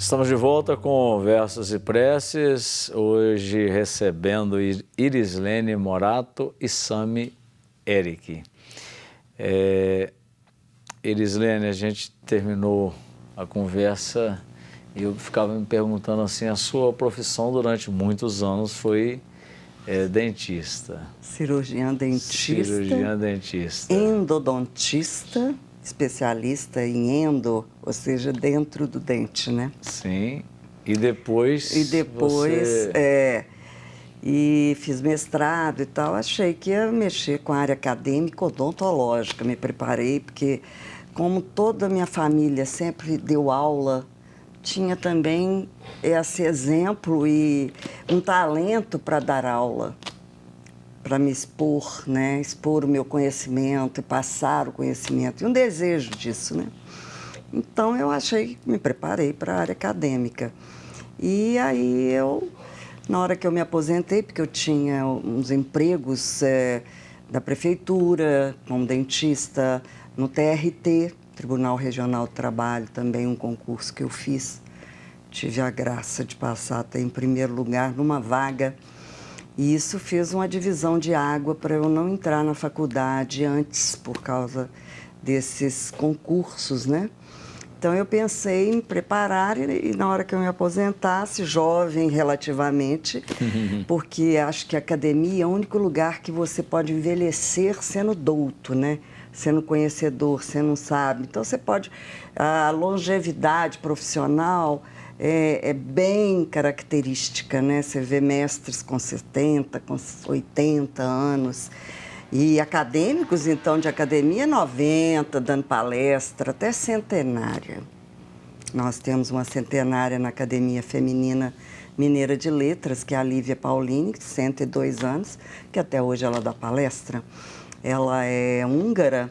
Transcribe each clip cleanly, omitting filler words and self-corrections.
Estamos de volta com Versos e Preces, hoje recebendo Irislene Morato e Sami Eric. Irislene, a gente terminou a conversa e eu ficava me perguntando assim, a sua profissão durante muitos anos foi dentista. Cirurgiã dentista, endodontista, especialista em endo, ou seja, dentro do dente, né? Sim. E depois e fiz mestrado e tal. Achei que ia mexer com a área acadêmica odontológica. Me preparei porque, como toda a minha família sempre deu aula, tinha também esse exemplo e um talento para dar aula, para me expor, né? Expor o meu conhecimento e passar o conhecimento, e um desejo disso, né? Então, eu me preparei para a área acadêmica. E aí, na hora que eu me aposentei, porque eu tinha uns empregos da prefeitura, como dentista, no TRT, Tribunal Regional do Trabalho, também um concurso que eu fiz. Tive a graça de passar até em primeiro lugar numa vaga. E isso fez uma divisão de água para eu não entrar na faculdade antes, por causa desses concursos, né? Então, eu pensei em me preparar e na hora que eu me aposentasse, jovem relativamente, porque acho que a academia é o único lugar que você pode envelhecer sendo douto, né? Sendo conhecedor, sendo sábio. Então, você pode... A longevidade profissional é bem característica, né? Você vê mestres com 70, com 80 anos. E acadêmicos, então, de academia, 90, dando palestra, até centenária. Nós temos uma centenária na Academia Feminina Mineira de Letras, que é a Lívia Paulini, de 102 anos, que até hoje ela dá palestra. Ela é húngara,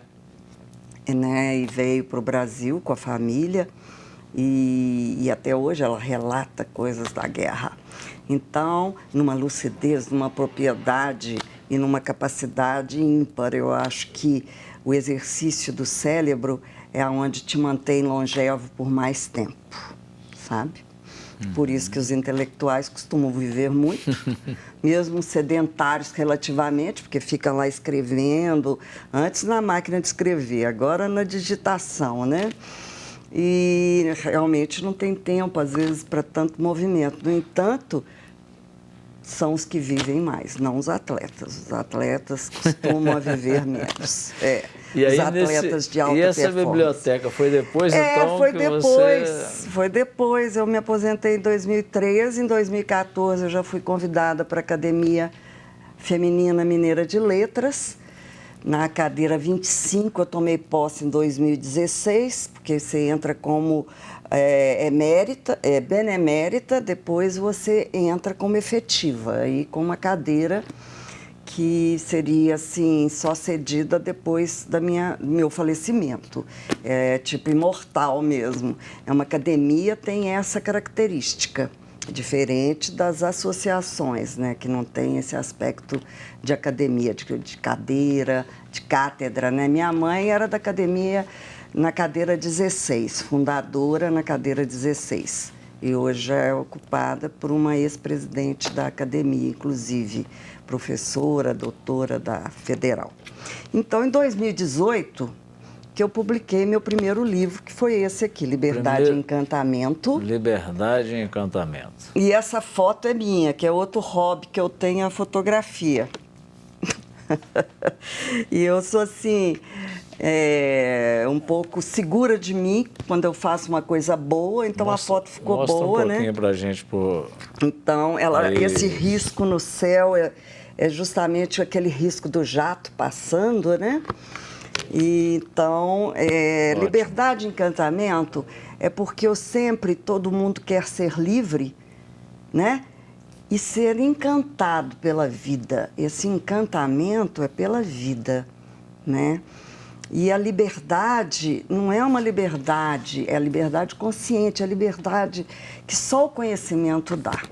né, e veio para o Brasil com a família, e até hoje ela relata coisas da guerra. Então, numa lucidez, numa propriedade e numa capacidade ímpar, eu acho que o exercício do cérebro é onde te mantém longevo por mais tempo, sabe? Por isso que os intelectuais costumam viver muito, mesmo sedentários relativamente, porque ficam lá escrevendo, antes na máquina de escrever, agora na digitação, né? E realmente não tem tempo, às vezes, para tanto movimento. No entanto, são os que vivem mais, não os atletas. Os atletas costumam viver menos. E aí, os atletas de alta performance. E essa biblioteca foi depois, então, foi que depois. Você... Foi depois. Eu me aposentei em 2013. Em 2014, eu já fui convidada para a Academia Feminina Mineira de Letras. Na cadeira 25, eu tomei posse em 2016, porque você entra como benemérita, depois você entra como efetiva, e com uma cadeira que seria, assim, só cedida depois do meu falecimento. É tipo imortal mesmo. É uma academia, tem essa característica, diferente das associações, né, que não tem esse aspecto de academia, de cadeira, de cátedra, né? Minha mãe era da academia na cadeira 16, fundadora na cadeira 16. E hoje é ocupada por uma ex-presidente da academia, inclusive professora, doutora da Federal. Então, em 2018, que eu publiquei meu primeiro livro, que foi esse aqui, Liberdade e Encantamento. Liberdade e Encantamento. E essa foto é minha, que é outro hobby que eu tenho, a fotografia. E eu sou assim, um pouco segura de mim quando eu faço uma coisa boa, então a foto ficou boa, né? Mostra um pouquinho pra gente. Então, esse risco no céu é justamente aquele risco do jato passando, né? E, então, liberdade e encantamento é porque todo mundo quer ser livre, né? E ser encantado pela vida. Esse encantamento é pela vida, né? E a liberdade não é uma liberdade, é a liberdade consciente, é a liberdade que só o conhecimento dá,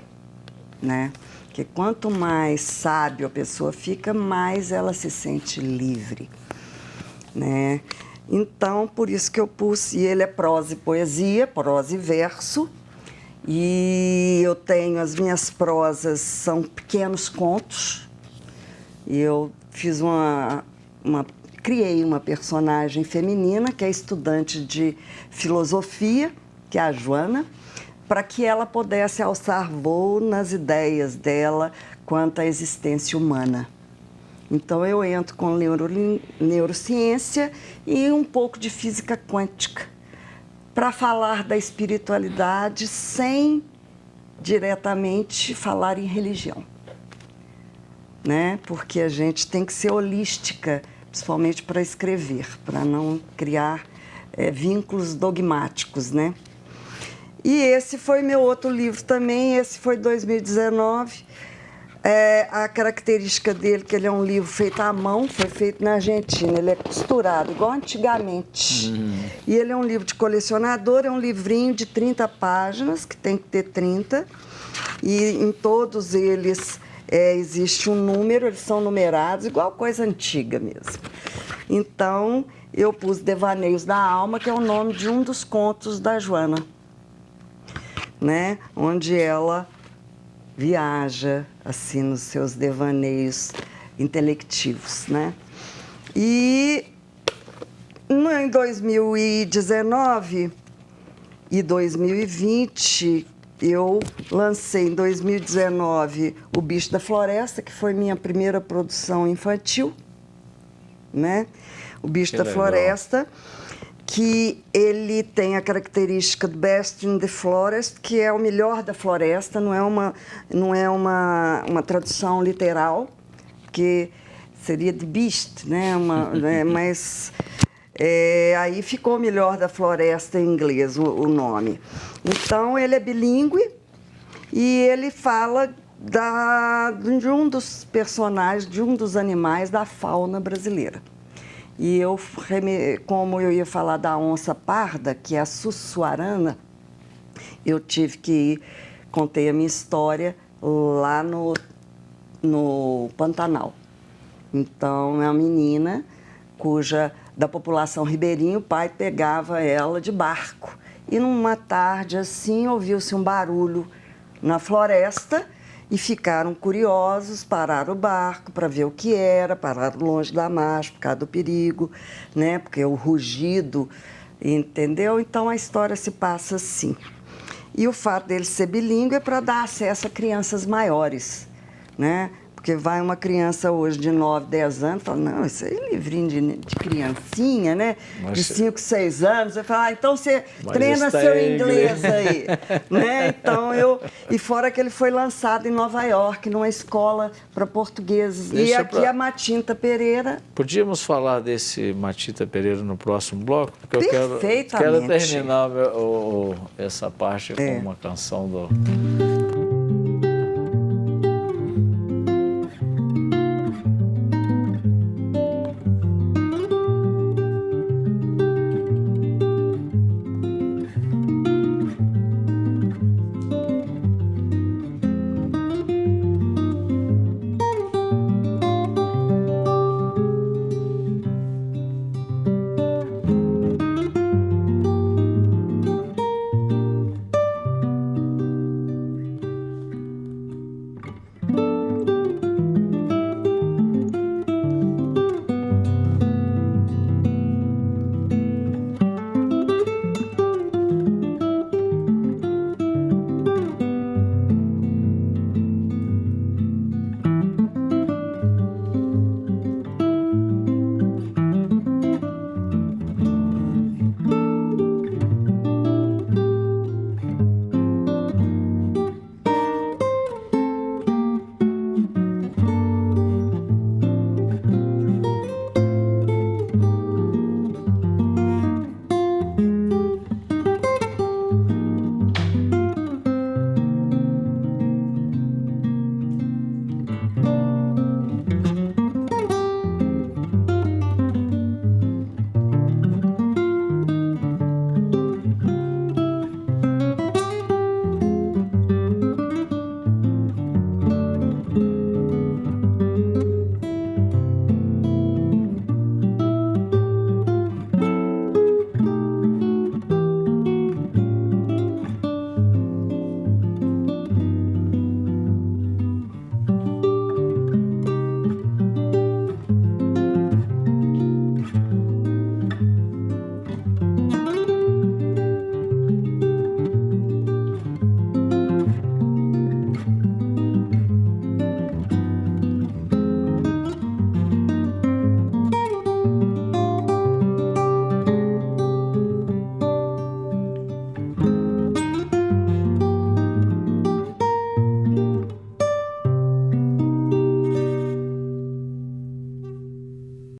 né? Porque quanto mais sábio a pessoa fica, mais ela se sente livre, né? Então, por isso que eu pus, e ele é prosa e poesia, prosa e verso, E eu tenho, as minhas prosas são pequenos contos. E eu fiz criei uma personagem feminina, que é estudante de filosofia, que é a Joana, para que ela pudesse alçar voo nas ideias dela quanto à existência humana. Então, eu entro com neurociência e um pouco de física quântica, para falar da espiritualidade sem diretamente falar em religião, né? Porque a gente tem que ser holística, principalmente para escrever, para não criar vínculos dogmáticos, né? E esse foi meu outro livro também, esse foi 2019. A característica dele, que ele é um livro feito à mão, foi feito na Argentina, ele é costurado, igual antigamente. E ele é um livro de colecionador, é um livrinho de 30 páginas, que tem que ter 30, e em todos eles existe um número, eles são numerados, igual coisa antiga mesmo. Então, eu pus Devaneios da Alma, que é o nome de um dos contos da Joana, né? Onde ela viaja, assim, nos seus devaneios intelectivos, né? E em 2019 e 2020, eu lancei em 2019 O Bicho da Floresta, que foi minha primeira produção infantil, né? O Bicho da Floresta, que ele tem a característica do Best in the Forest, que é o melhor da floresta, não é uma tradução literal, que seria de Beast, né? Mas aí ficou melhor da floresta em inglês o nome. Então, ele é bilíngue e ele fala de um dos personagens, de um dos animais da fauna brasileira. E como eu ia falar da onça parda, que é a sussuarana, eu tive que ir, contei a minha história lá no Pantanal. Então, é uma menina da população ribeirinha, o pai pegava ela de barco. E numa tarde assim, ouviu-se um barulho na floresta, e ficaram curiosos, pararam o barco para ver o que era, pararam longe da margem por causa do perigo, né? Porque o rugido, entendeu? Então, a história se passa assim. E o fato dele ser bilíngue é para dar acesso a crianças maiores, né? Porque vai uma criança hoje de 9, 10 anos e fala, não, isso aí é livrinho de criancinha, né? De 5, 6 anos. Você fala, então você treina seu inglês aí. Né? Então, E fora que ele foi lançado em Nova York, numa escola para portugueses. E aqui a Matinta Pereira... Podíamos falar desse Matinta Pereira no próximo bloco? Porque eu quero terminar essa parte com uma canção do...